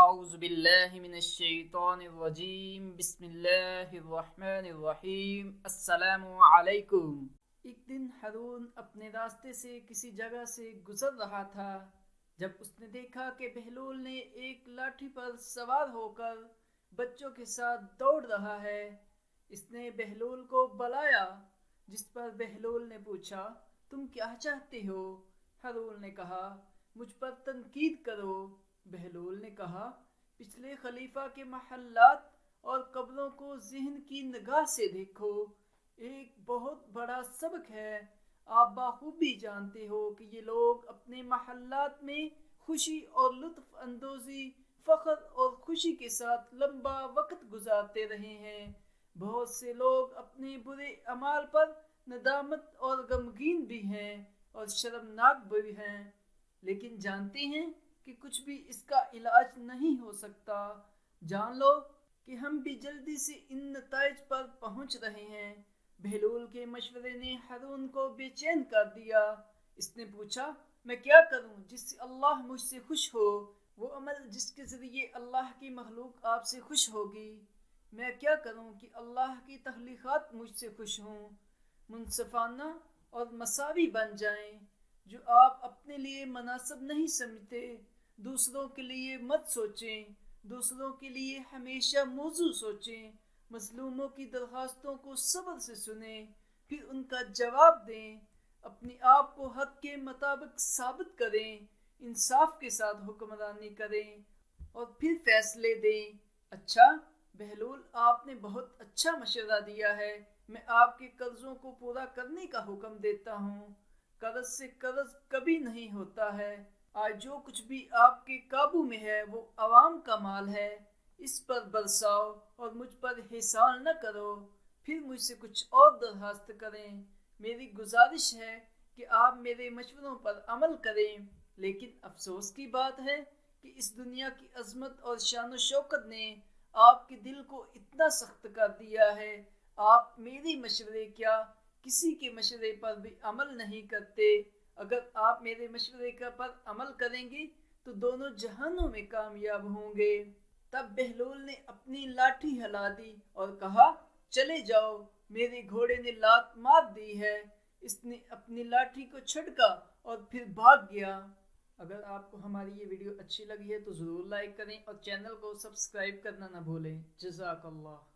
اعوذ باللہ من الشیطان الرجیم بسم اللہ الرحمن الرحیم السلام علیکم۔ ایک دن ہارون اپنے راستے سے کسی جگہ سے گزر رہا تھا جب اس نے دیکھا کہ بہلول نے ایک لاٹھی پر سوار ہو کر بچوں کے ساتھ دوڑ رہا ہے۔ اس نے بہلول کو بلایا، جس پر بہلول نے پوچھا، تم کیا چاہتے ہو؟ ہارون نے کہا، مجھ پر تنقید کرو۔ بہلول نے کہا، پچھلے خلیفہ کے محلات اور قبروں کو ذہن کی نگاہ سے دیکھو، ایک بہت بڑا سبق ہے۔ آپ بخوبی جانتے ہو کہ یہ لوگ اپنے محلات میں خوشی اور لطف اندوزی، فخر اور خوشی کے ساتھ لمبا وقت گزارتے رہے ہیں۔ بہت سے لوگ اپنے برے اعمال پر ندامت اور غمگین بھی ہیں اور شرمناک بھی ہیں، لیکن جانتے ہیں کہ کچھ بھی اس کا علاج نہیں ہو سکتا۔ جان لو کہ ہم بھی جلدی سے ان نتائج پر پہنچ رہے ہیں۔ بہلول کے مشورے نے ہارون کو بے چین کر دیا۔ اس نے پوچھا، میں کیا کروں جس سے اللہ مجھ سے خوش ہو؟ وہ عمل جس کے ذریعے اللہ کی مخلوق آپ سے خوش ہوگی۔ میں کیا کروں کہ اللہ کی تخلیقات مجھ سے خوش ہوں، منصفانہ اور مساوی بن جائیں۔ جو آپ اپنے لیے مناسب نہیں سمجھتے، دوسروں کے لیے مت سوچیں۔ دوسروں کے لیے ہمیشہ موضوع سوچیں۔ مظلوموں کی درخواستوں کو صبر سے سنیں، پھر ان کا جواب دیں۔ اپنے آپ کو حق کے مطابق ثابت کریں، انصاف کے ساتھ حکمرانی کریں اور پھر فیصلے دیں۔ اچھا بہلول، آپ نے بہت اچھا مشورہ دیا ہے۔ میں آپ کے قرضوں کو پورا کرنے کا حکم دیتا ہوں۔ قرض سے قرض کبھی نہیں ہوتا ہے۔ آج جو کچھ بھی آپ کے قابو میں ہے وہ عوام کا مال ہے، اس پر برساؤ اور مجھ پر احسان نہ کرو۔ پھر مجھ سے کچھ اور درخواست کریں۔ میری گزارش ہے کہ آپ میرے مشوروں پر عمل کریں، لیکن افسوس کی بات ہے کہ اس دنیا کی عظمت اور شان و شوکت نے آپ کے دل کو اتنا سخت کر دیا ہے، آپ میری مشورے کیا کسی کے مشورے پر بھی عمل نہیں کرتے۔ اگر آپ میرے مشورے پر عمل کریں گے تو دونوں جہانوں میں کامیاب ہوں گے۔ تب بہلول نے اپنی لاٹھی ہلا دی اور کہا، چلے جاؤ، میرے گھوڑے نے لات مار دی ہے۔ اس نے اپنی لاٹھی کو چھڑکا اور پھر بھاگ گیا۔ اگر آپ کو ہماری یہ ویڈیو اچھی لگی ہے تو ضرور لائک کریں اور چینل کو سبسکرائب کرنا نہ بھولیں۔ جزاک اللہ۔